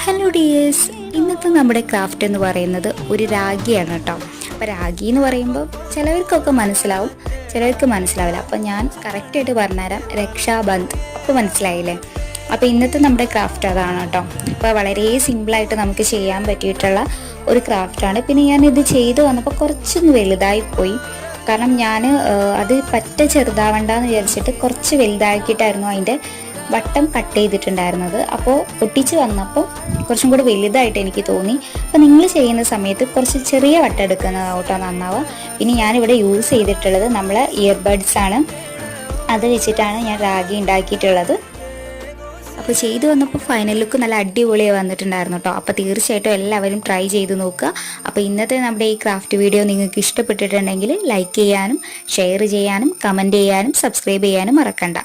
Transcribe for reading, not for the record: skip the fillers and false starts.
Hello dears, ഇന്നത്തെ നമ്മുടെ craft എന്ന് പറയുന്നത് ഒരു രാഗിയാണ് കേട്ടോ. അപ്പോൾ രാഗി എന്ന് പറയുമ്പോൾ ചിലവർക്കൊക്കെ മനസ്സിലാവും, ചിലവർക്ക് മനസ്സിലാവില്ല. അപ്പോൾ ഞാൻ കറക്റ്റായിട്ട് പറഞ്ഞുതരാം. രക്ഷാബന്ധ്, അപ്പോൾ മനസ്സിലായില്ലേ? അപ്പോൾ ഇന്നത്തെ നമ്മുടെ ക്രാഫ്റ്റ് അതാണ് കേട്ടോ. അപ്പോൾ വളരെ സിമ്പിളായിട്ട് നമുക്ക് ചെയ്യാൻ പറ്റിയിട്ടുള്ള ഒരു ക്രാഫ്റ്റാണ്. പിന്നെ ഞാനിത് ചെയ്തു വന്നപ്പോൾ കുറച്ചൊന്ന് വലുതായി പോയി. കാരണം ഞാൻ അത് പറ്റ ചെറുതാവണ്ടെന്ന് വിചാരിച്ചിട്ട് കുറച്ച് വലുതാക്കിയിട്ടായിരുന്നു അതിൻ്റെ വട്ടം കട്ട് ചെയ്തിട്ടുണ്ടായിരുന്നത്. അപ്പോൾ ഒട്ടിച്ച് വന്നപ്പോൾ കുറച്ചും കൂടി വലുതായിട്ട് എനിക്ക് തോന്നി. അപ്പോൾ നിങ്ങൾ ചെയ്യുന്ന സമയത്ത് കുറച്ച് ചെറിയ വട്ടം എടുക്കുന്നതാവട്ടോ നന്നാവുക. പിന്നെ ഞാനിവിടെ യൂസ് ചെയ്തിട്ടുള്ളത് നമ്മളെ ഇയർബഡ്സ് ആണ്. അത് വെച്ചിട്ടാണ് ഞാൻ രാഗി ഉണ്ടാക്കിയിട്ടുള്ളത്. അപ്പോൾ ചെയ്തു വന്നപ്പോൾ ഫൈനൽ ലുക്ക് നല്ല അടിപൊളിയായി വന്നിട്ടുണ്ടായിരുന്നു കേട്ടോ. അപ്പോൾ തീർച്ചയായിട്ടും എല്ലാവരും ട്രൈ ചെയ്ത് നോക്കുക. അപ്പോൾ ഇന്നത്തെ നമ്മുടെ ഈ ക്രാഫ്റ്റ് വീഡിയോ നിങ്ങൾക്ക് ഇഷ്ടപ്പെട്ടിട്ടുണ്ടെങ്കിൽ ലൈക്ക് ചെയ്യാനും ഷെയർ ചെയ്യാനും കമൻറ്റ് ചെയ്യാനും സബ്സ്ക്രൈബ് ചെയ്യാനും മറക്കണ്ട.